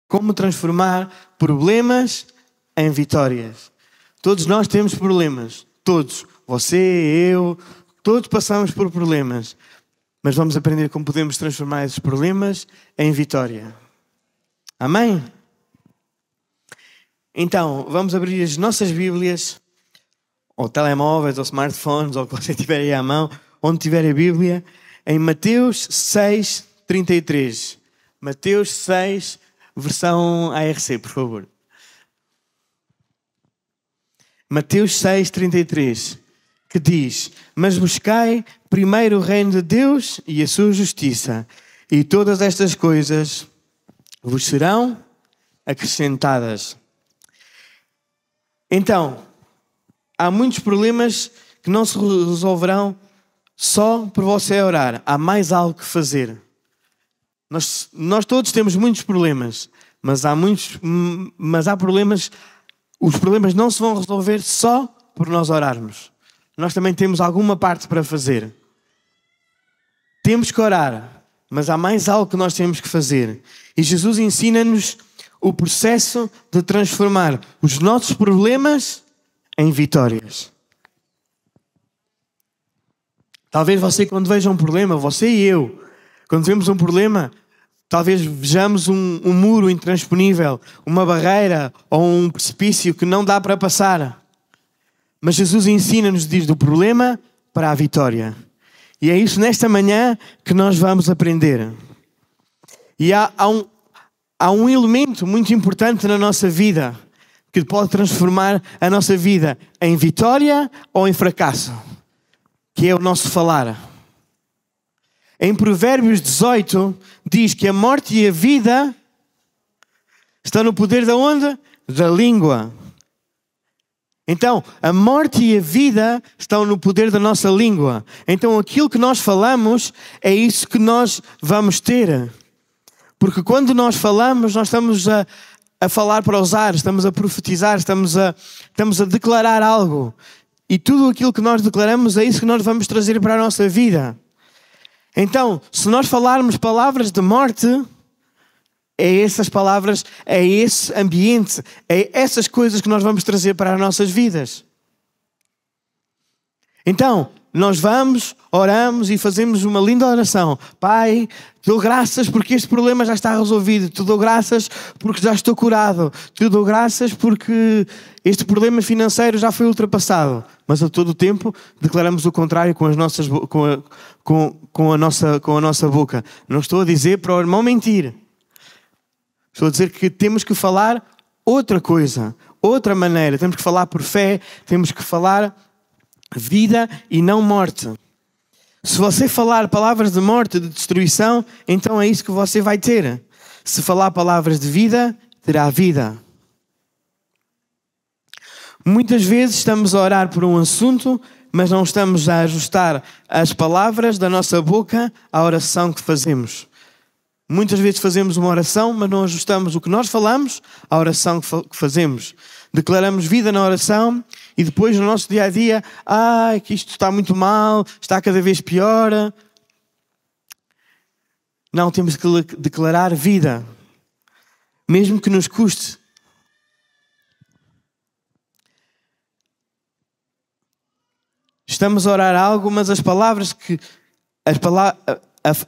Como transformar problemas em vitórias. Todos nós temos problemas. Todos. Você, eu, todos passamos por problemas. Mas vamos aprender como podemos transformar esses problemas em vitória. Amém? Então, vamos abrir as nossas Bíblias, ou telemóveis, ou smartphones, ou o que você tiver aí à mão, onde tiver a Bíblia, em Mateus 6, 33. Mateus 6, versão ARC, por favor. Mateus 6, 33, que diz: mas buscai primeiro o reino de Deus e a sua justiça, e todas estas coisas vos serão acrescentadas. Então, há muitos problemas que não se resolverão só por você orar. Há mais algo que fazer. Nós todos temos muitos problemas, mas há problemas. Os problemas não se vão resolver só por nós orarmos. Nós também temos alguma parte para fazer. Temos que orar, mas há mais algo que nós temos que fazer. E Jesus ensina-nos o processo de transformar os nossos problemas em vitórias. Talvez você, quando veja um problema, você e eu, quando vemos um problema, talvez vejamos um muro intransponível, uma barreira ou um precipício que não dá para passar. Mas Jesus ensina-nos, diz, do problema para a vitória. E é isso nesta manhã que nós vamos aprender. E há um elemento muito importante na nossa vida que pode transformar a nossa vida em vitória ou em fracasso, que é o nosso falar. Em Provérbios 18 diz que a morte e a vida estão no poder da onde? Da língua. Então, a morte e a vida estão no poder da nossa língua. Então, aquilo que nós falamos é isso que nós vamos ter. Porque quando nós falamos, nós estamos a falar para os ares, estamos a profetizar, estamos a declarar algo. E tudo aquilo que nós declaramos é isso que nós vamos trazer para a nossa vida. Então, se nós falarmos palavras de morte, é essas palavras, é esse ambiente, é essas coisas que nós vamos trazer para as nossas vidas. Então, nós vamos, oramos e fazemos uma linda oração. Pai, te dou graças porque este problema já está resolvido. Te dou graças porque já estou curado. Te dou graças porque este problema financeiro já foi ultrapassado. Mas a todo o tempo declaramos o contrário com a nossa boca. Não estou a dizer para o irmão mentir. Estou a dizer que temos que falar outra coisa, outra maneira. Temos que falar por fé, temos que falar vida e não morte. Se você falar palavras de morte, de destruição, então é isso que você vai ter. Se falar palavras de vida, terá vida. Muitas vezes estamos a orar por um assunto, mas não estamos a ajustar as palavras da nossa boca à oração que fazemos. Muitas vezes fazemos uma oração, mas não ajustamos o que nós falamos à oração que fazemos. Declaramos vida na oração e depois no nosso dia-a-dia, que isto está muito mal, está cada vez pior. Não, temos que declarar vida, mesmo que nos custe. Estamos a orar algo, mas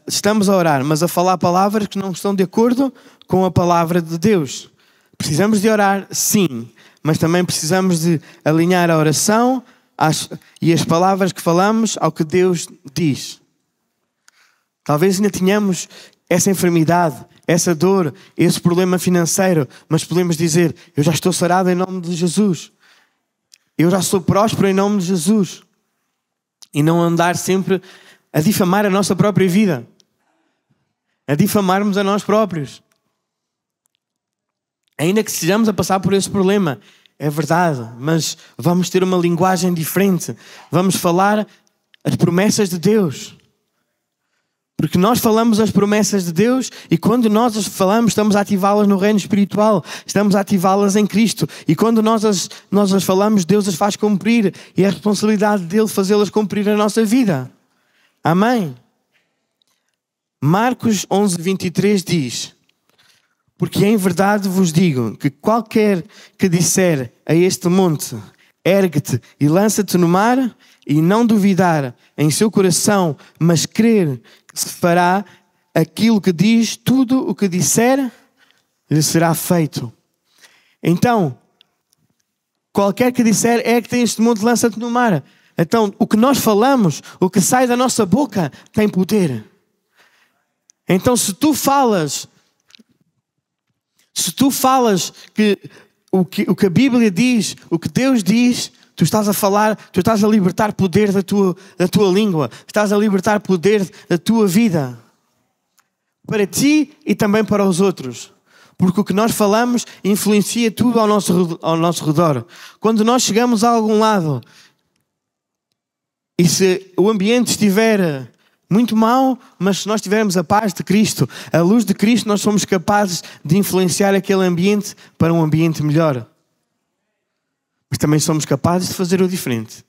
estamos a orar, mas a falar palavras que não estão de acordo com a palavra de Deus. Precisamos de orar, sim, mas também precisamos de alinhar a oração e as palavras que falamos ao que Deus diz. Talvez ainda tenhamos essa enfermidade, essa dor, esse problema financeiro, mas podemos dizer: eu já estou sarado em nome de Jesus. Eu já sou próspero em nome de Jesus. E não andar sempre a difamar a nossa própria vida. A difamarmos a nós próprios. Ainda que estejamos a passar por esse problema, é verdade, mas vamos ter uma linguagem diferente. Vamos falar as promessas de Deus. Porque nós falamos as promessas de Deus e quando nós as falamos, estamos a ativá-las no reino espiritual. Estamos a ativá-las em Cristo. E quando nós as falamos, Deus as faz cumprir. E é a responsabilidade dele fazê-las cumprir na nossa vida. Amém? Marcos 11, 23 diz: Porque em verdade vos digo que qualquer que disser a este monte, ergue-te e lança-te no mar, e não duvidar em seu coração, mas crer que se fará aquilo que diz, tudo o que disser, lhe será feito. Então, qualquer que disser, ergue-te a este monte, lança-te no mar. Então, o que nós falamos, o que sai da nossa boca, tem poder. Então, se tu falas que o que a Bíblia diz, o que Deus diz, tu estás a falar, tu estás a libertar poder da tua língua, estás a libertar poder da tua vida, para ti e também para os outros. Porque o que nós falamos influencia tudo ao nosso redor. Quando nós chegamos a algum lado, e se o ambiente estiver muito mau, mas se nós tivermos a paz de Cristo, a luz de Cristo, nós somos capazes de influenciar aquele ambiente para um ambiente melhor. Mas também somos capazes de fazer o diferente.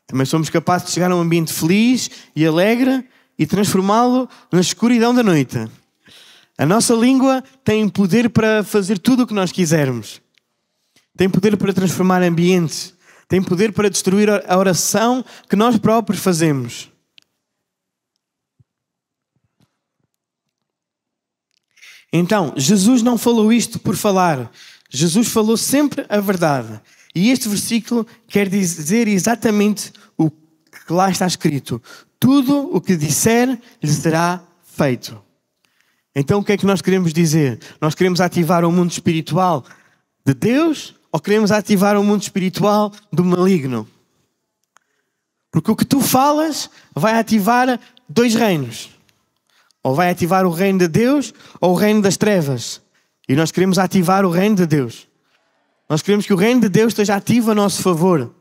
Também somos capazes de chegar a um ambiente feliz e alegre e transformá-lo na escuridão da noite. A nossa língua tem poder para fazer tudo o que nós quisermos. Tem poder para transformar ambientes. Tem poder para destruir a oração que nós próprios fazemos. Então, Jesus não falou isto por falar. Jesus falou sempre a verdade. E este versículo quer dizer exatamente o que lá está escrito. Tudo o que disser lhe será feito. Então, o que é que nós queremos dizer? Nós queremos ativar o mundo espiritual de Deus ou queremos ativar o mundo espiritual do maligno? Porque o que tu falas vai ativar 2 reinos. Ou vai ativar o reino de Deus ou o reino das trevas. E nós queremos ativar o reino de Deus. Nós queremos que o reino de Deus esteja ativo a nosso favor.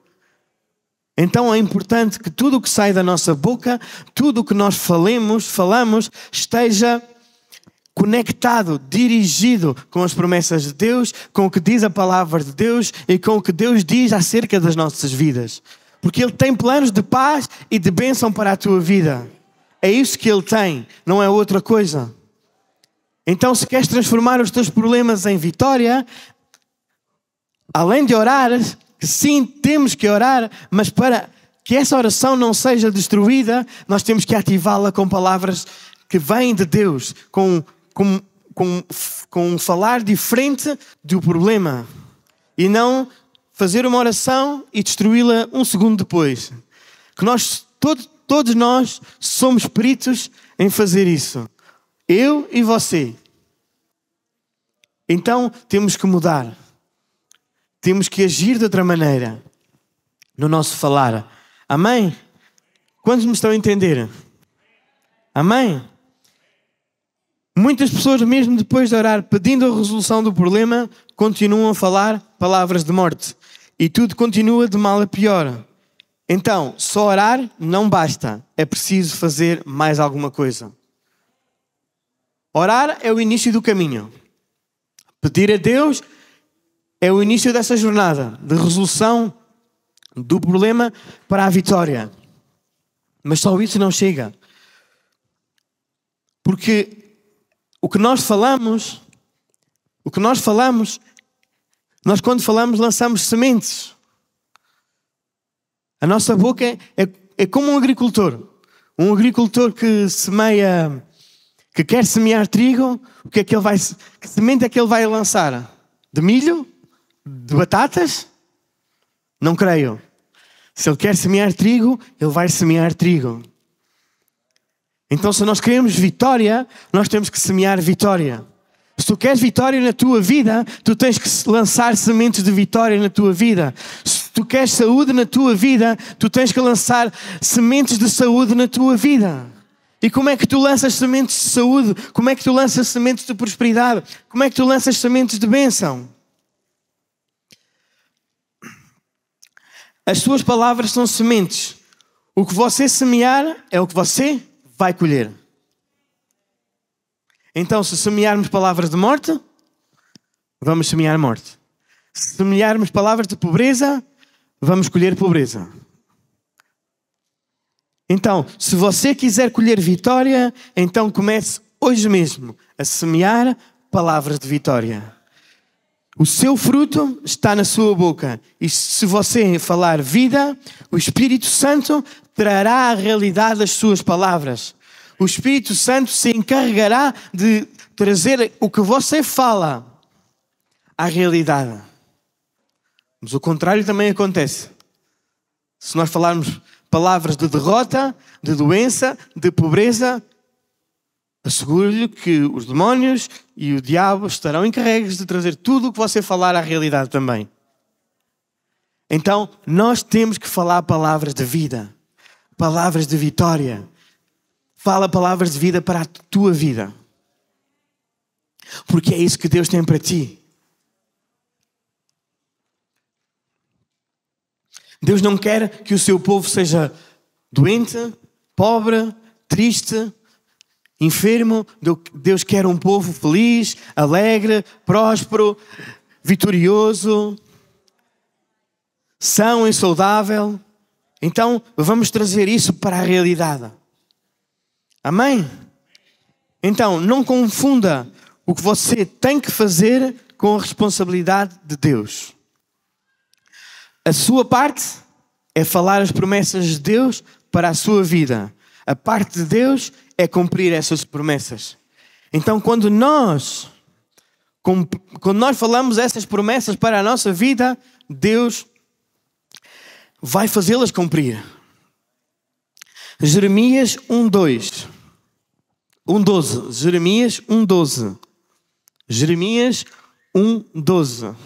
Então é importante que tudo o que sai da nossa boca, tudo o que nós falamos, esteja conectado, dirigido com as promessas de Deus, com o que diz a palavra de Deus e com o que Deus diz acerca das nossas vidas. Porque Ele tem planos de paz e de bênção para a tua vida. É isso que Ele tem, não é outra coisa. Então, se queres transformar os teus problemas em vitória, além de orar, que sim, temos que orar, mas para que essa oração não seja destruída, nós temos que ativá-la com palavras que vêm de Deus, com um falar diferente do problema. E não fazer uma oração e destruí-la um segundo depois. Que nós, todos nós, somos peritos em fazer isso. Eu e você. Então, temos que mudar. Temos que agir de outra maneira no nosso falar. Amém? Quantos me estão a entender? Amém? Muitas pessoas, mesmo depois de orar, pedindo a resolução do problema, continuam a falar palavras de morte. E tudo continua de mal a pior. Então, só orar não basta. É preciso fazer mais alguma coisa. Orar é o início do caminho. Pedir a Deus é o início dessa jornada de resolução do problema para a vitória. Mas só isso não chega. Porque o que nós falamos, nós quando falamos lançamos sementes. A nossa boca é como um agricultor. Um agricultor que semeia, que quer semear trigo, que semente é que ele vai lançar? De milho? De batatas? Não creio. Se ele quer semear trigo, ele vai semear trigo. Então, se nós queremos vitória, nós temos que semear vitória. Se tu queres vitória na tua vida, tu tens que lançar sementes de vitória na tua vida. Se tu queres saúde na tua vida, tu tens que lançar sementes de saúde na tua vida. E como é que tu lanças sementes de saúde? Como é que tu lanças sementes de prosperidade? Como é que tu lanças sementes de bênção? As suas palavras são sementes. O que você semear é o que você vai colher. Então, se semearmos palavras de morte, vamos semear morte. Se semearmos palavras de pobreza, vamos colher pobreza. Então, se você quiser colher vitória, então comece hoje mesmo a semear palavras de vitória. O seu fruto está na sua boca. E se você falar vida, o Espírito Santo trará a realidade das suas palavras. O Espírito Santo se encarregará de trazer o que você fala à realidade. Mas o contrário também acontece. Se nós falarmos palavras de derrota, de doença, de pobreza, asseguro-lhe que os demónios e o diabo estarão encarregues de trazer tudo o que você falar à realidade também. Então, nós temos que falar palavras de vida, palavras de vitória. Fala palavras de vida para a tua vida. Porque é isso que Deus tem para ti. Deus não quer que o seu povo seja doente, pobre, triste, enfermo. Deus quer um povo feliz, alegre, próspero, vitorioso, são e saudável. Então, vamos trazer isso para a realidade. Amém? Então, não confunda o que você tem que fazer com a responsabilidade de Deus. A sua parte é falar as promessas de Deus para a sua vida. A parte de Deus é cumprir essas promessas. Então, quando nós falamos essas promessas para a nossa vida, Deus vai fazê-las cumprir. Jeremias 1:12. Jeremias 1:12. Jeremias 1:12.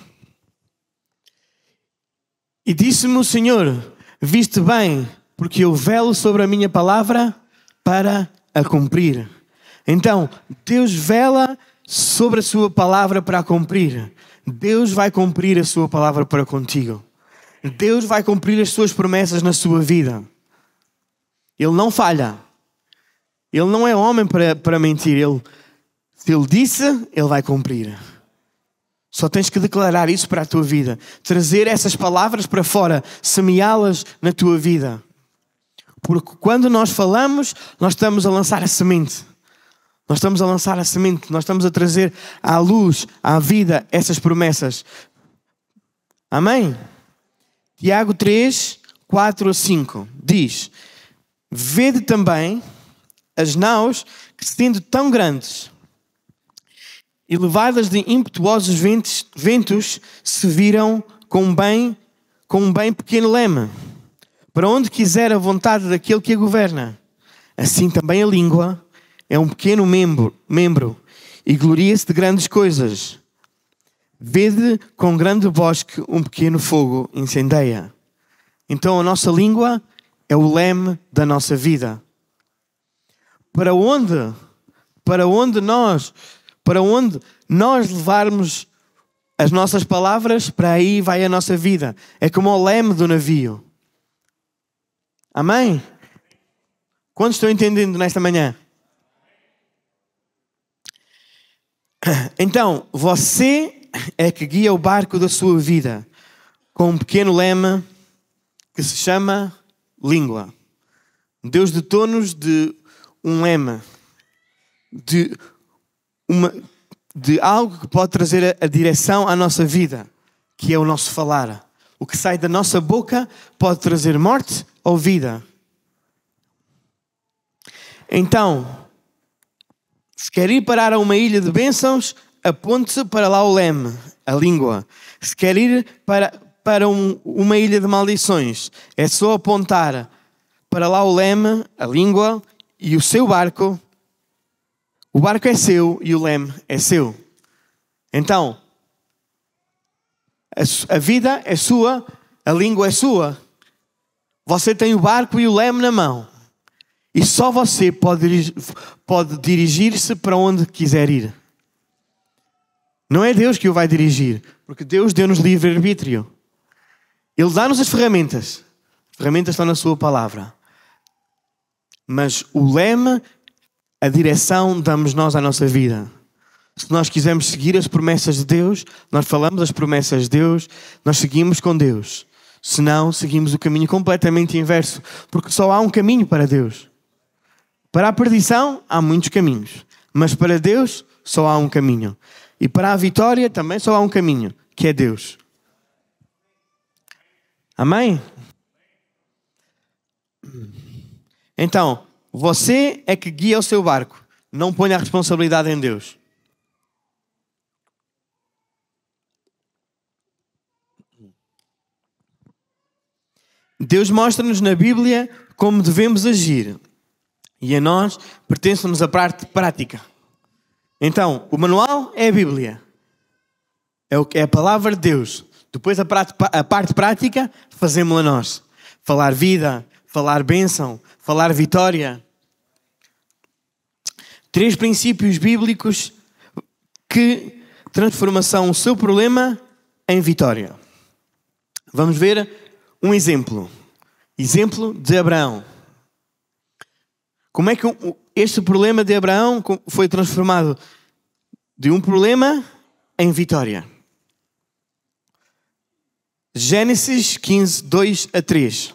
E disse-me o Senhor: viste bem, porque eu velo sobre a minha palavra para a cumprir. Então, Deus vela sobre a sua palavra para a cumprir. Deus vai cumprir a sua palavra para contigo. Deus vai cumprir as suas promessas na sua vida. Ele não falha. Ele não é homem para mentir. Se Ele disse, Ele vai cumprir. Só tens que declarar isso para a tua vida. Trazer essas palavras para fora. Semeá-las na tua vida. Porque quando nós falamos, nós estamos a lançar a semente. Nós estamos a lançar a semente. Nós estamos a trazer à luz, à vida, essas promessas. Amém? Tiago 3, 4-5 diz: vede também as naus que, sendo tão grandes e levadas de impetuosos ventos, se viram com um bem pequeno leme, para onde quiser a vontade daquele que a governa. Assim também a língua é um pequeno membro e gloria-se de grandes coisas. Vede com grande bosque um pequeno fogo incendeia. Então a nossa língua é o leme da nossa vida. Para onde nós levarmos as nossas palavras, para aí vai a nossa vida. É como o leme do navio. Amém? Quantos estão entendendo nesta manhã? Então, você é que guia o barco da sua vida com um pequeno leme que se chama língua. Deus dotou-nos de um leme, de algo que pode trazer a direção à nossa vida, que é o nosso falar. O que sai da nossa boca pode trazer morte ou vida. Então, se quer ir parar a uma ilha de bênçãos, aponte-se para lá o leme, a língua. Se quer ir para uma ilha de maldições, é só apontar para lá o leme, a língua e o seu barco. O barco é seu e o leme é seu. Então, a vida é sua, a língua é sua. Você tem o barco e o leme na mão. E só você pode dirigir-se para onde quiser ir. Não é Deus que o vai dirigir, porque Deus deu-nos livre-arbítrio. Ele dá-nos as ferramentas. As ferramentas estão na sua palavra. Mas o leme, a direção, damos nós à nossa vida. Se nós quisermos seguir as promessas de Deus, nós falamos as promessas de Deus, nós seguimos com Deus. Se não, seguimos o caminho completamente inverso, porque só há um caminho para Deus. Para a perdição, há muitos caminhos. Mas para Deus, só há um caminho. E para a vitória também só há um caminho, que é Deus. Amém? Então, você é que guia o seu barco. Não ponha a responsabilidade em Deus. Deus mostra-nos na Bíblia como devemos agir. E a nós pertence-nos a parte prática. Então, o manual é a Bíblia. É a palavra de Deus. Depois a parte prática fazemos-la nós. Falar vida, falar bênção, falar vitória. 3 princípios bíblicos que transformação o seu problema em vitória. Vamos ver um exemplo. Exemplo de Abraão. Como é que este problema de Abraão foi transformado de um problema em vitória? Gênesis 15, 2 a 3.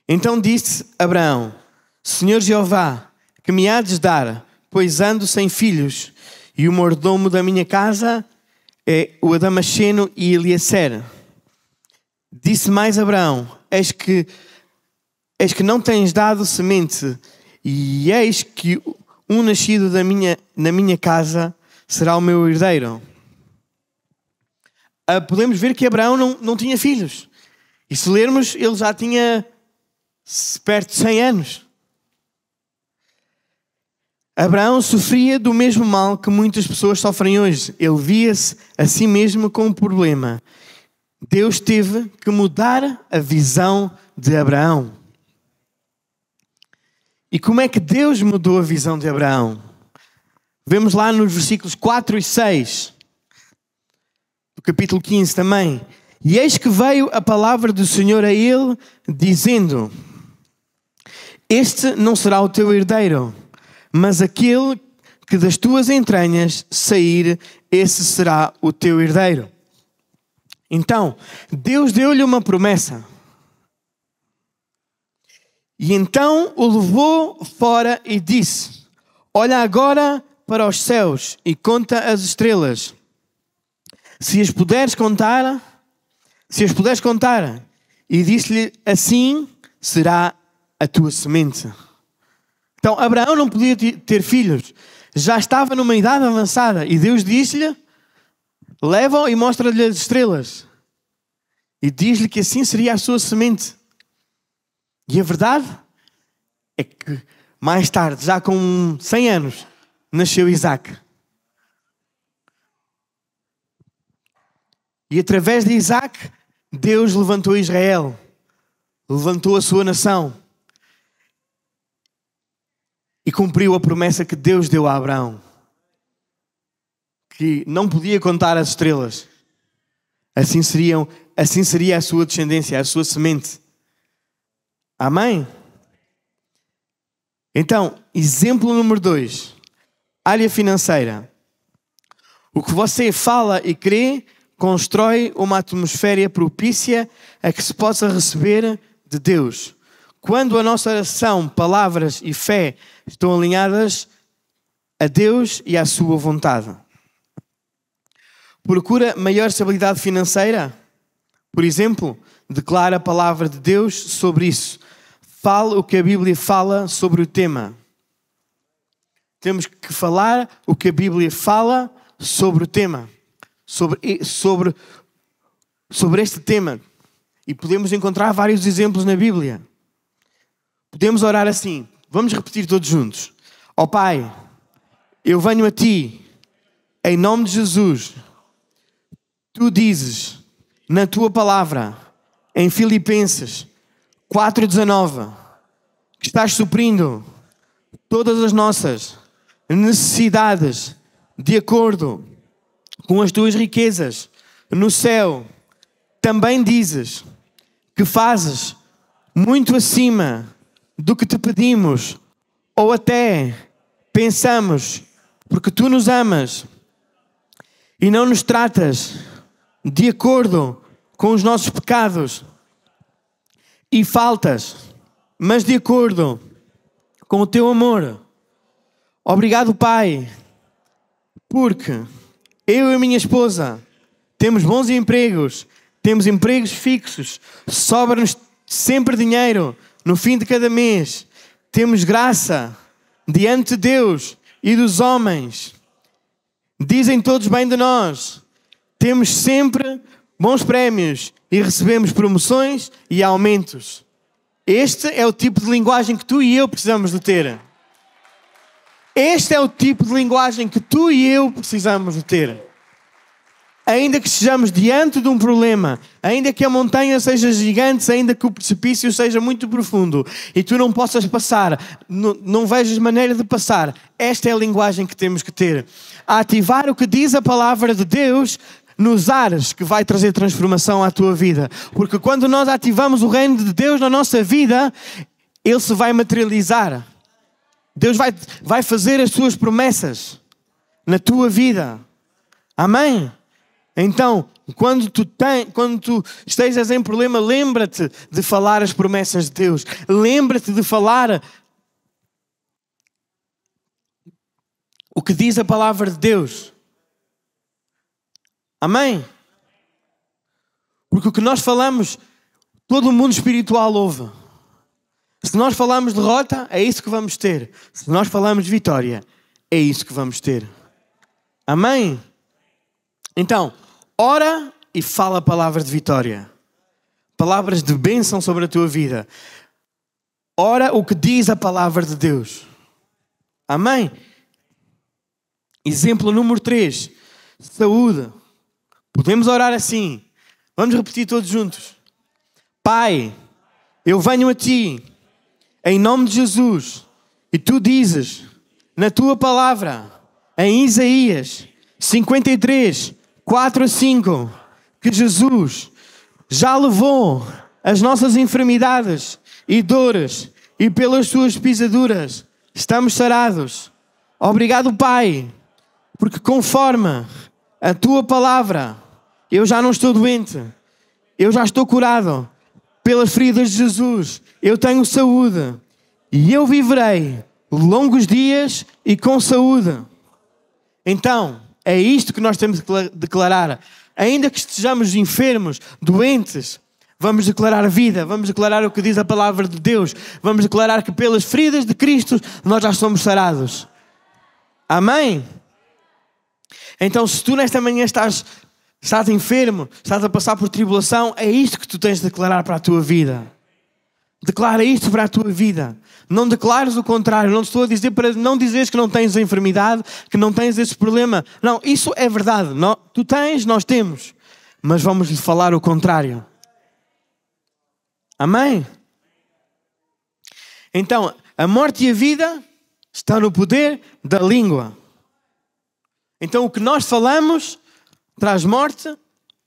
Então disse Abraão: Senhor Jeová, que me hades dar, pois ando sem filhos, e o mordomo da minha casa é o Adamasceno e Eliezer. Disse mais Abraão: Eis que não tens dado semente, e eis que um nascido na minha casa será o meu herdeiro. Podemos ver que Abraão não tinha filhos. E se lermos, ele já tinha perto de 100 anos. Abraão sofria do mesmo mal que muitas pessoas sofrem hoje. Ele via-se a si mesmo com um problema. Deus teve que mudar a visão de Abraão. E como é que Deus mudou a visão de Abraão? Vemos lá nos versículos 4 e 6. Do capítulo 15 também. E eis que veio a palavra do Senhor a ele, dizendo: Este não será o teu herdeiro, mas aquele que das tuas entranhas sair, esse será o teu herdeiro. Então, Deus deu-lhe uma promessa. E então o levou fora e disse: Olha agora para os céus e conta as estrelas. Se as puderes contar, e disse-lhe: Assim será a tua semente. Então Abraão não podia ter filhos, já estava numa idade avançada, e Deus disse-lhe: leva-o e mostra-lhe as estrelas, e diz-lhe que assim seria a sua semente. E a verdade é que mais tarde, já com 100 anos, nasceu Isaac. E através de Isaac, Deus levantou Israel, levantou a sua nação e cumpriu a promessa que Deus deu a Abraão, que não podia contar as estrelas. Assim seria a sua descendência, a sua semente. Amém? Então, exemplo número 2. Área financeira. O que você fala e crê constrói uma atmosfera propícia a que se possa receber de Deus. Quando a nossa oração, palavras e fé estão alinhadas a Deus e à sua vontade. Procura maior estabilidade financeira? Por exemplo, declara a palavra de Deus sobre isso. Fale o que a Bíblia fala sobre o tema. Temos que falar o que a Bíblia fala sobre o tema. Sobre este tema. E podemos encontrar vários exemplos na Bíblia. Podemos orar assim. Vamos repetir todos juntos. Ó Pai, eu venho a Ti, em nome de Jesus. Tu dizes na Tua palavra, em Filipenses 4:19, que estás suprindo todas as nossas necessidades de acordo com as Tuas riquezas no céu. Também dizes que fazes muito acima do que te pedimos ou até pensamos, porque Tu nos amas e não nos tratas de acordo com os nossos pecados e faltas, mas de acordo com o Teu amor. Obrigado, Pai, porque eu e a minha esposa temos bons empregos, temos empregos fixos, sobra-nos sempre dinheiro no fim de cada mês, temos graça diante de Deus e dos homens. Dizem todos bem de nós. Temos sempre bons prémios e recebemos promoções e aumentos. Este é o tipo de linguagem que tu e eu precisamos de ter. Este é o tipo de linguagem que tu e eu precisamos de ter. Ainda que estejamos diante de um problema, ainda que a montanha seja gigante, ainda que o precipício seja muito profundo e tu não possas passar, não vejas maneira de passar, esta é a linguagem que temos que ter. A ativar o que diz a palavra de Deus nos ares, que vai trazer transformação à tua vida. Porque quando nós ativamos o reino de Deus na nossa vida, Ele se vai materializar. Deus vai fazer as suas promessas na tua vida. Amém? Então, quando tu estejas em problema, lembra-te de falar as promessas de Deus. Lembra-te de falar o que diz a palavra de Deus. Amém? Porque o que nós falamos, todo o mundo espiritual ouve. Se nós falamos derrota, é isso que vamos ter. Se nós falamos vitória, é isso que vamos ter. Amém? Então, ora e fala palavras de vitória. Palavras de bênção sobre a tua vida. Ora o que diz a palavra de Deus. Amém? Exemplo número 3. Saúde. Podemos orar assim. Vamos repetir todos juntos. Pai, eu venho a Ti, em nome de Jesus, e Tu dizes, na Tua palavra, em Isaías 53, 4 a 5, que Jesus já levou as nossas enfermidades e dores, e pelas Suas pisaduras estamos sarados. Obrigado, Pai, porque conforme a Tua palavra, eu já não estou doente, eu já estou curado. Pelas feridas de Jesus, eu tenho saúde e eu viverei longos dias e com saúde. Então, é isto que nós temos de declarar. Ainda que estejamos enfermos, doentes, vamos declarar a vida, vamos declarar o que diz a palavra de Deus, vamos declarar que pelas feridas de Cristo nós já somos sarados. Amém? Então, se tu nesta manhã estás enfermo, estás a passar por tribulação, é isto que tu tens de declarar para a tua vida. Declara isto para a tua vida. Não declares o contrário. Não te estou a dizer para não dizeres que não tens a enfermidade, que não tens esse problema. Não, isso é verdade. Tu tens, nós temos. Mas vamos lhe falar o contrário. Amém? Então, a morte e a vida estão no poder da língua. Então, o que nós falamos traz morte,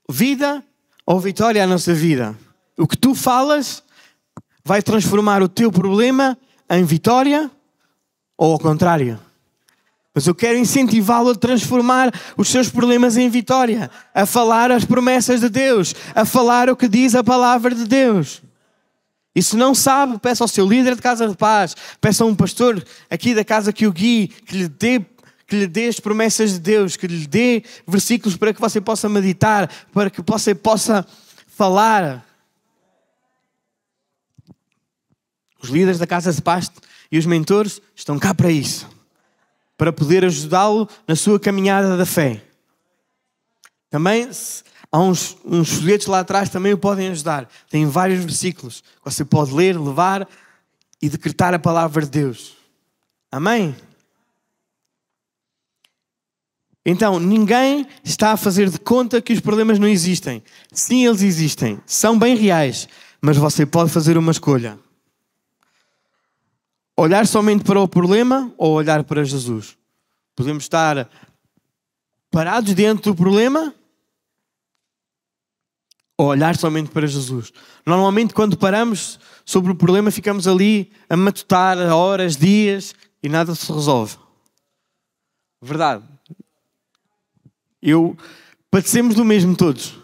vida ou vitória à nossa vida. O que tu falas vai transformar o teu problema em vitória ou ao contrário. Mas eu quero incentivá-lo a transformar os seus problemas em vitória, a falar as promessas de Deus, a falar o que diz a palavra de Deus. E se não sabe, peça ao seu líder de casa de paz, peça a um pastor aqui da casa que o guie, que lhe dê as promessas de Deus, que lhe dê versículos para que você possa meditar, para que você possa falar. Os líderes da casa de paz e os mentores estão cá para isso, para poder ajudá-lo na sua caminhada da fé. Também há uns folhetos lá atrás que também o podem ajudar. Tem vários versículos que você pode ler, levar e decretar a palavra de Deus. Amém? Então, ninguém está a fazer de conta que os problemas não existem. Sim, eles existem. São bem reais. Mas você pode fazer uma escolha. Olhar somente para o problema ou olhar para Jesus. Podemos estar parados diante do problema ou olhar somente para Jesus. Normalmente, quando paramos sobre o problema, ficamos ali a matutar horas, dias e nada se resolve. Verdade. Padecemos do mesmo todos.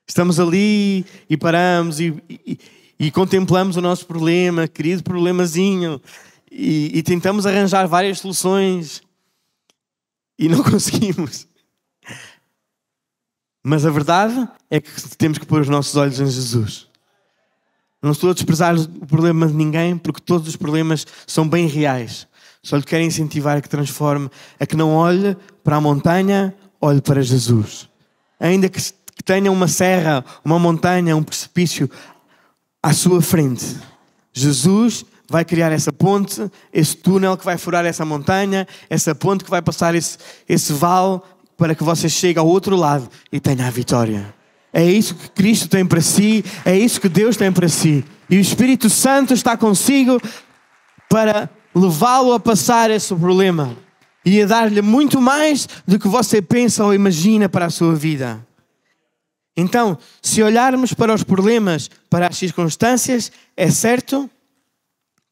Estamos ali e paramos e contemplamos o nosso problema, querido problemazinho, e tentamos arranjar várias soluções e não conseguimos. Mas a verdade é que temos que pôr os nossos olhos em Jesus. Não estou a desprezar o problema de ninguém, porque todos os problemas são bem reais. Só lhe quero incentivar a que transforme, a que não olhe para a montanha, olhe para Jesus. Ainda que tenha uma serra, uma montanha, um precipício à sua frente, Jesus vai criar essa ponte, esse túnel que vai furar essa montanha, essa ponte que vai passar esse vale, para que você chegue ao outro lado e tenha a vitória. É isso que Cristo tem para si, é isso que Deus tem para si. E o Espírito Santo está consigo para levá-lo a passar esse problema e a dar-lhe muito mais do que você pensa ou imagina para a sua vida. Então, se olharmos para os problemas, para as circunstâncias, é certo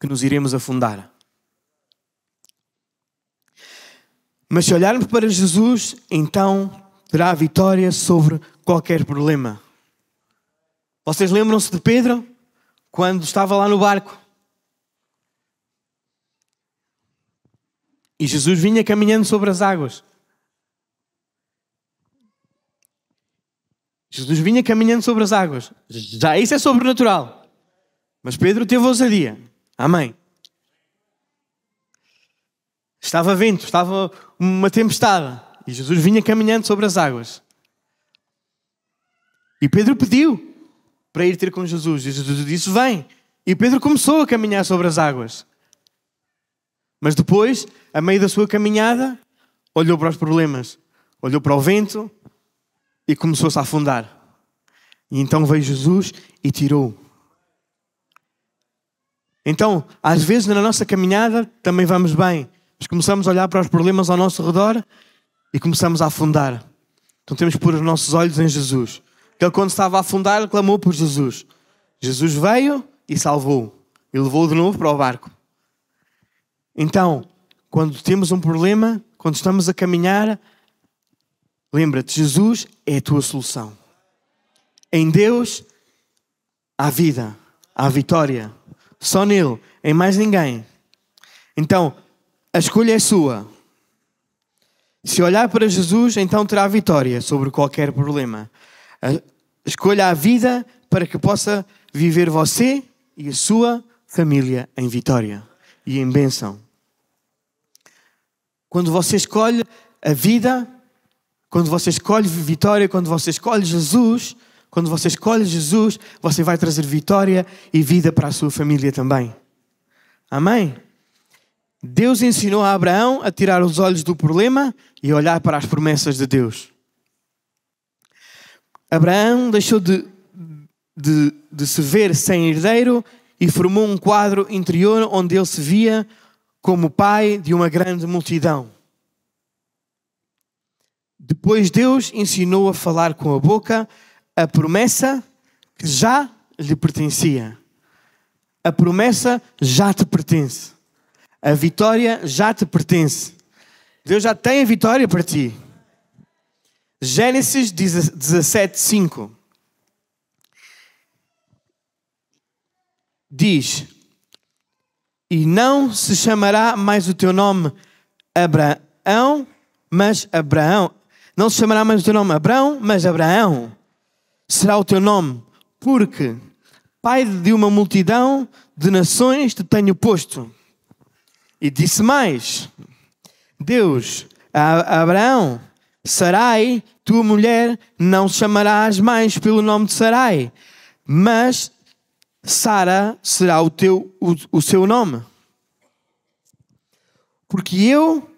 que nos iremos afundar. Mas se olharmos para Jesus, então terá a vitória sobre qualquer problema. Vocês lembram-se de Pedro? Quando estava lá no barco. E Jesus vinha caminhando sobre as águas. Jesus vinha caminhando sobre as águas. Já isso é sobrenatural. Mas Pedro teve ousadia. Amém. Estava vento, estava uma tempestade. E Jesus vinha caminhando sobre as águas. E Pedro pediu para ir ter com Jesus. E Jesus disse, vem. E Pedro começou a caminhar sobre as águas. Mas depois, a meio da sua caminhada, olhou para os problemas. Olhou para o vento e começou-se a afundar. E então veio Jesus e tirou. Então, às vezes na nossa caminhada também vamos bem. Mas começamos a olhar para os problemas ao nosso redor e começamos a afundar. Então temos que pôr os nossos olhos em Jesus. Ele, quando estava a afundar, ele clamou por Jesus. Jesus veio e salvou. E levou-o de novo para o barco. Então, quando temos um problema, quando estamos a caminhar, lembra-te, Jesus é a tua solução. Em Deus há vida, há vitória. Só nele, em mais ninguém. Então, a escolha é sua. Se olhar para Jesus, então terá vitória sobre qualquer problema. Escolha a vida para que possa viver você e a sua família em vitória e em bênção. Quando você escolhe a vida, quando você escolhe vitória, quando você escolhe Jesus, você vai trazer vitória e vida para a sua família também. Amém? Deus ensinou a Abraão a tirar os olhos do problema e olhar para as promessas de Deus. Abraão deixou de se ver sem herdeiro e formou um quadro interior onde ele se via como pai de uma grande multidão. Depois Deus ensinou a falar com a boca a promessa que já lhe pertencia. A promessa já te pertence. A vitória já te pertence. Deus já tem a vitória para ti. Gênesis 17:5 diz: e não se chamará mais o teu nome Abraão, mas Abraão. Não se chamará mais o teu nome Abraão, mas Abraão será o teu nome, porque pai de uma multidão de nações te tenho posto. E disse mais, Deus a Abraão, Sarai, tua mulher, não chamarás mais pelo nome de Sarai, mas Sara será o seu nome. Porque eu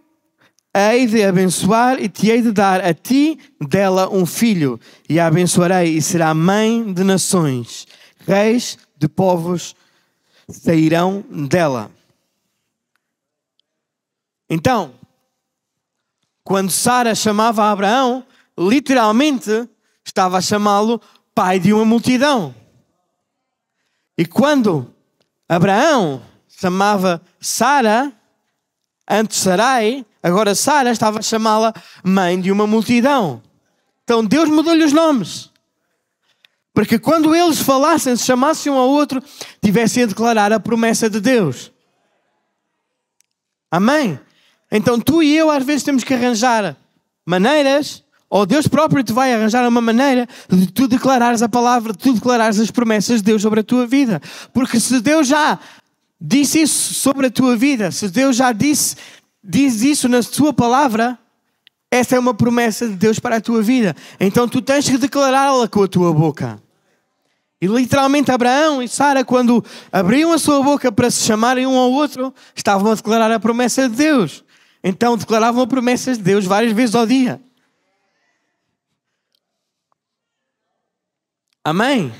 a hei de abençoar e te hei de dar a ti dela um filho, e a abençoarei e será mãe de nações, reis de povos sairão dela. Então, quando Sara chamava a Abraão, literalmente estava a chamá-lo pai de uma multidão. E quando Abraão chamava Sara, antes Sarai, agora Sara estava a chamá-la mãe de uma multidão. Então Deus mudou-lhe os nomes. Para que quando eles falassem, se chamassem um ao outro, tivessem a declarar a promessa de Deus. Amém? Então tu e eu às vezes temos que arranjar maneiras, ou Deus próprio te vai arranjar uma maneira de tu declarares a palavra, de tu declarares as promessas de Deus sobre a tua vida. Porque se Deus já disse isso sobre a tua vida, se Deus já diz isso na sua palavra, essa é uma promessa de Deus para a tua vida. Então tu tens que declará-la com a tua boca. E literalmente Abraão e Sara, quando abriam a sua boca para se chamarem um ao outro, estavam a declarar a promessa de Deus. Então declaravam a promessa de Deus várias vezes ao dia. Amém?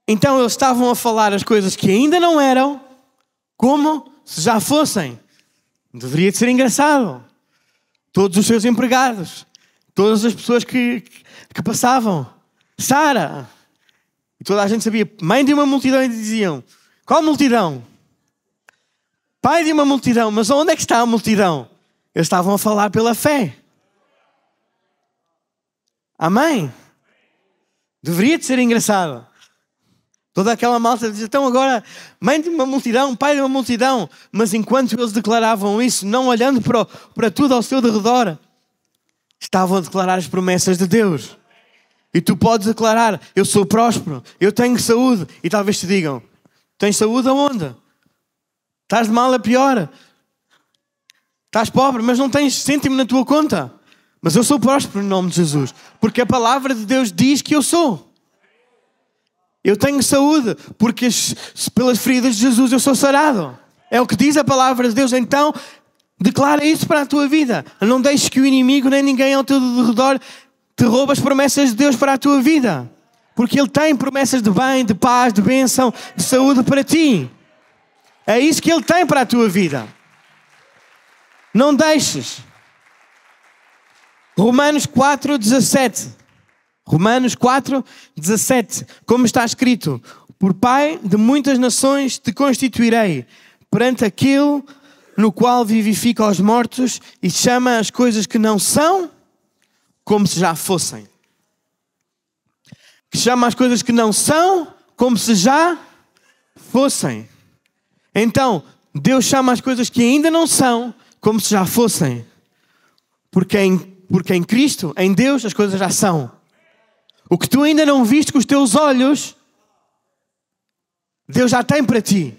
Então eles estavam a falar as coisas que ainda não eram, como se já fossem. Deveria de ser engraçado. Todos os seus empregados, todas as pessoas que passavam. Sara. E toda a gente sabia, mãe de uma multidão, e diziam, qual multidão? Pai de uma multidão. Mas onde é que está a multidão? Eles estavam a falar pela fé. Amém? Deveria de ser engraçado. Toda aquela malta dizia, então agora, mãe de uma multidão, pai de uma multidão. Mas enquanto eles declaravam isso, não olhando para tudo ao seu redor, estavam a declarar as promessas de Deus. E tu podes declarar, eu sou próspero, eu tenho saúde. E talvez te digam, tens saúde aonde? Estás de mal a pior. Estás pobre, mas não tens cêntimo na tua conta. Mas eu sou próspero no nome de Jesus. Porque a palavra de Deus diz que eu sou. Eu tenho saúde, porque pelas feridas de Jesus eu sou sarado. É o que diz a palavra de Deus. Então, declara isso para a tua vida. Não deixes que o inimigo nem ninguém ao teu redor te roube as promessas de Deus para a tua vida. Porque Ele tem promessas de bem, de paz, de bênção, de saúde para ti. É isso que Ele tem para a tua vida. Não deixes. Romanos 4:17. Romanos 4:17. Como está escrito, por Pai de muitas nações te constituirei, perante aquele no qual vivifica os mortos e chama as coisas que não são, como se já fossem. Que chama as coisas que não são, como se já fossem. Então, Deus chama as coisas que ainda não são, como se já fossem. Porque em Cristo, em Deus, as coisas já são. O que tu ainda não viste com os teus olhos, Deus já tem para ti.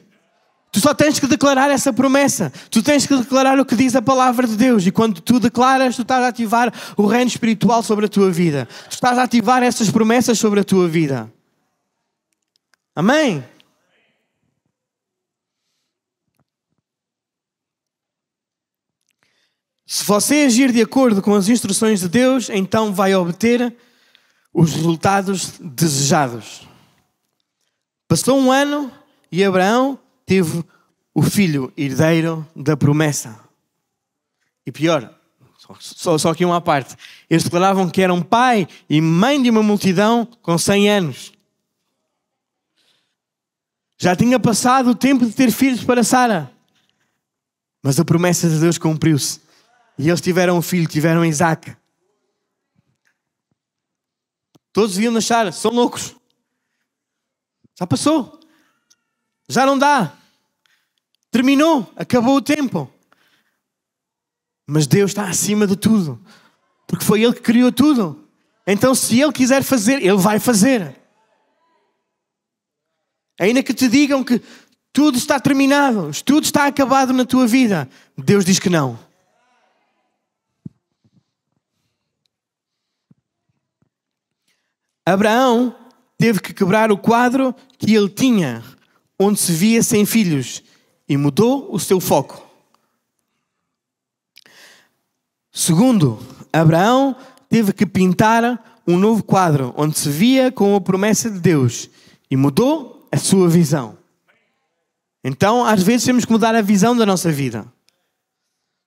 Tu só tens que declarar essa promessa. Tu tens que declarar o que diz a palavra de Deus. E quando tu declaras, tu estás a ativar o reino espiritual sobre a tua vida. Tu estás a ativar essas promessas sobre a tua vida. Amém? Se você agir de acordo com as instruções de Deus, então vai obter os resultados desejados. Passou um ano e Abraão teve o filho herdeiro da promessa. E pior, só aqui uma parte. Eles declaravam que eram pai e mãe de uma multidão com 100 anos. Já tinha passado o tempo de ter filhos para Sara. Mas a promessa de Deus cumpriu-se. E eles tiveram um filho, tiveram Isaac. Todos iam achar, são loucos. Já passou. Já não dá. Terminou. Acabou o tempo. Mas Deus está acima de tudo. Porque foi Ele que criou tudo. Então se Ele quiser fazer, Ele vai fazer. Ainda que te digam que tudo está terminado, tudo está acabado na tua vida, Deus diz que não. Abraão teve que quebrar o quadro que ele tinha, onde se via sem filhos, e mudou o seu foco. Segundo, Abraão teve que pintar um novo quadro, onde se via com a promessa de Deus, e mudou a sua visão. Então, às vezes, temos que mudar a visão da nossa vida.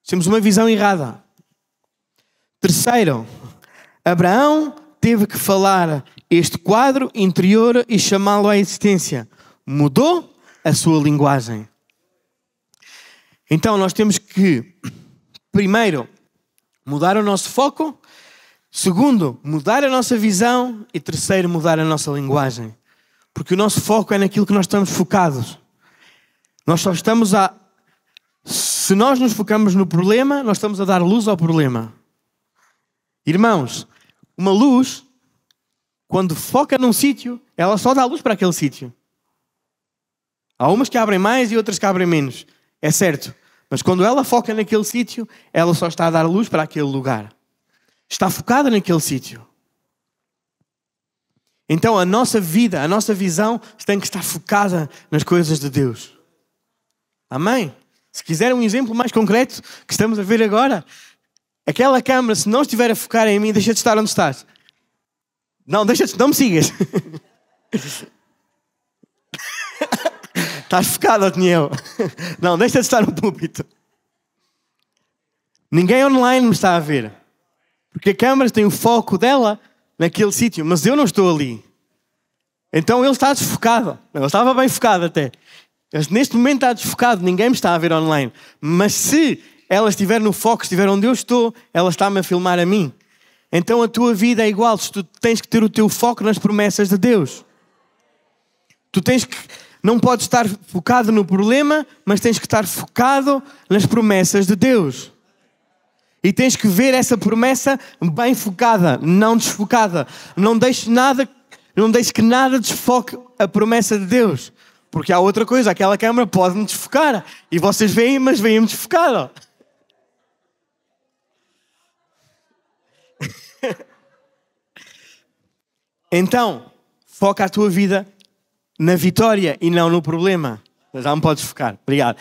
Temos uma visão errada. Terceiro, Abraão teve que falar este quadro interior e chamá-lo à existência. Mudou a sua linguagem. Então nós temos que, primeiro, mudar o nosso foco. Segundo, mudar a nossa visão. E terceiro, mudar a nossa linguagem. Porque o nosso foco é naquilo que nós estamos focados. Nós só estamos a... Se nós nos focamos no problema, nós estamos a dar luz ao problema. Irmãos, uma luz, quando foca num sítio, ela só dá luz para aquele sítio. Há umas que abrem mais e outras que abrem menos. É certo. Mas quando ela foca naquele sítio, ela só está a dar luz para aquele lugar. Está focada naquele sítio. Então a nossa vida, a nossa visão tem que estar focada nas coisas de Deus. Amém? Se quiser um exemplo mais concreto que estamos a ver agora, aquela câmara, se não estiver a focar em mim, deixa de estar onde estás. Não, não me sigas. Estás focado, Otniel. Não, deixa de estar no púlpito. Ninguém online me está a ver. Porque a câmara tem o foco dela naquele sítio, mas eu não estou ali. Então ele está desfocado. Ele estava bem focado até. Mas neste momento está desfocado, ninguém me está a ver online. Mas se ela estiver no foco, estiver onde eu estou, ela está-me a filmar a mim. Então a tua vida é igual. Tu tens que ter o teu foco nas promessas de Deus. Tu tens que... Não podes estar focado no problema, mas tens que estar focado nas promessas de Deus. E tens que ver essa promessa bem focada, não desfocada. Não deixes que nada desfoque a promessa de Deus. Porque há outra coisa, aquela câmera pode-me desfocar. E vocês veem, mas veem-me desfocado. Então, foca a tua vida na vitória e não no problema. Já me podes focar. Obrigado.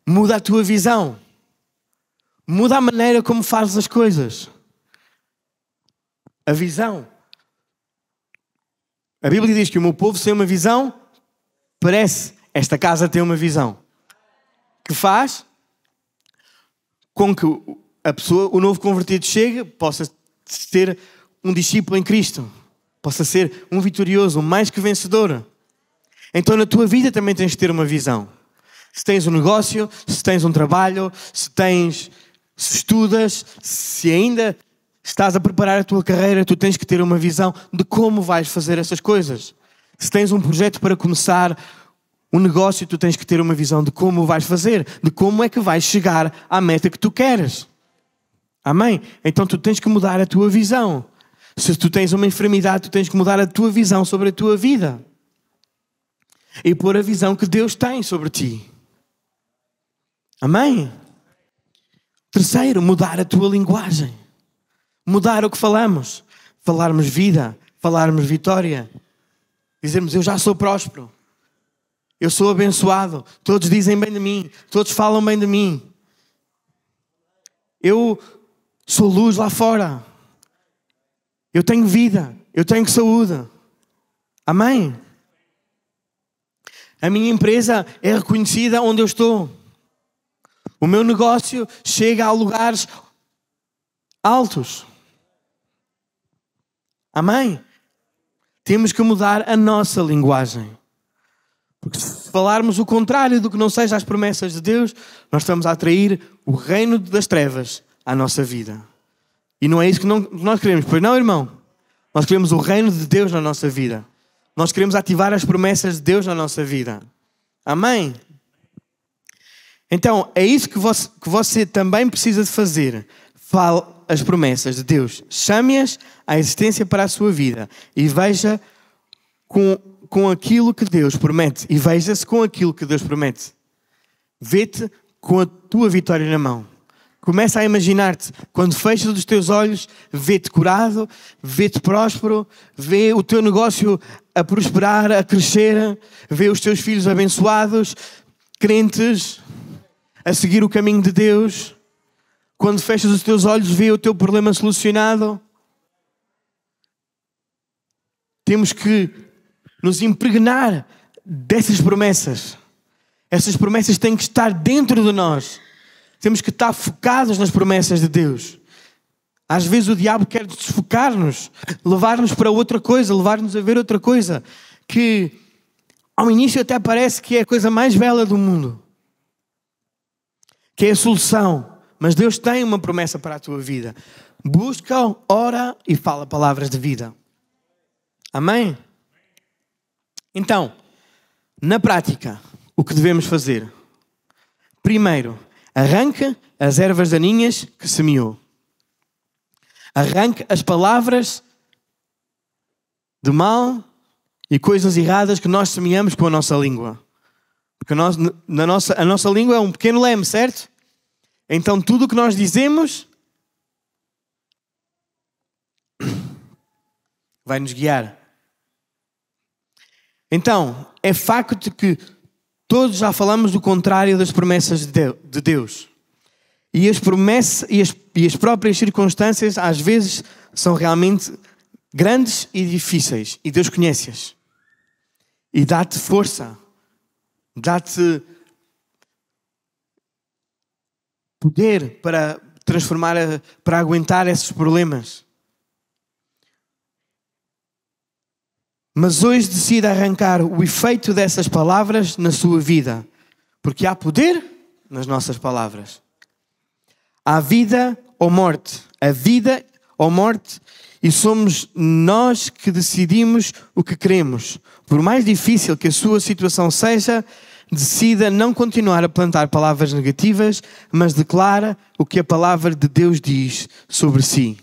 Muda a tua visão. Muda a maneira como fazes as coisas. A visão. A Bíblia diz que o meu povo sem uma visão parece. Esta casa tem uma visão. Que faz com que a pessoa, o novo convertido chegue, possa ter um discípulo em Cristo. Possa ser um vitorioso, um mais que vencedor. Então na tua vida também tens de ter uma visão. Se tens um negócio, se tens um trabalho, se estudas, se ainda estás a preparar a tua carreira, tu tens que ter uma visão de como vais fazer essas coisas. Se tens um projeto para começar um negócio, tu tens que ter uma visão de como vais fazer, de como é que vais chegar à meta que tu queres. Amém? Então tu tens que mudar a tua visão. Se tu tens uma enfermidade, tu tens que mudar a tua visão sobre a tua vida. E pôr a visão que Deus tem sobre ti. Amém? Terceiro, mudar a tua linguagem. Mudar o que falamos. Falarmos vida, falarmos vitória. Dizermos, eu já sou próspero. Eu sou abençoado. Todos dizem bem de mim. Todos falam bem de mim. Eu sou luz lá fora. Eu tenho vida. Eu tenho saúde. Amém? A minha empresa é reconhecida onde eu estou. O meu negócio chega a lugares altos. Amém? Temos que mudar a nossa linguagem. Porque se falarmos o contrário do que não seja as promessas de Deus, nós estamos a atrair o reino das trevas à nossa vida. E não é isso que nós queremos. Pois não, irmão? Nós queremos o reino de Deus na nossa vida. Nós queremos ativar as promessas de Deus na nossa vida. Amém? Então, é isso que você também precisa de fazer. Fale as promessas de Deus. Chame-as à existência para a sua vida. E veja com aquilo que Deus promete. E veja-se com aquilo que Deus promete. Vê-te com a tua vitória na mão. Começa a imaginar-te. Quando fechas os teus olhos, vê-te curado, vê-te próspero, vê o teu negócio a prosperar, a crescer, vê os teus filhos abençoados, crentes, a seguir o caminho de Deus. Quando fechas os teus olhos, vê o teu problema solucionado. Temos que nos impregnar dessas promessas. Essas promessas têm que estar dentro de nós. Temos que estar focados nas promessas de Deus. Às vezes o diabo quer desfocar-nos, levar-nos para outra coisa, levar-nos a ver outra coisa, que ao início até parece que é a coisa mais bela do mundo. Que é a solução. Mas Deus tem uma promessa para a tua vida. Busca, ora e fala palavras de vida. Amém? Então, Na prática, o que devemos fazer? Primeiro, arranque as ervas daninhas que semeou. Arranque as palavras de mal e coisas erradas que nós semeamos com a nossa língua. Porque a nossa língua é um pequeno leme, certo? Então tudo o que nós dizemos vai nos guiar. Então, é facto que todos já falamos do contrário das promessas de Deus. E as promessas e as próprias circunstâncias às vezes são realmente grandes e difíceis. E Deus conhece-as. E dá-te força. Dá-te poder para transformar, para aguentar esses problemas. Mas hoje decida arrancar o efeito dessas palavras na sua vida. Porque há poder nas nossas palavras. Há vida ou morte. A vida ou morte. E somos nós que decidimos o que queremos. Por mais difícil que a sua situação seja, decida não continuar a plantar palavras negativas, mas declara o que a palavra de Deus diz sobre si.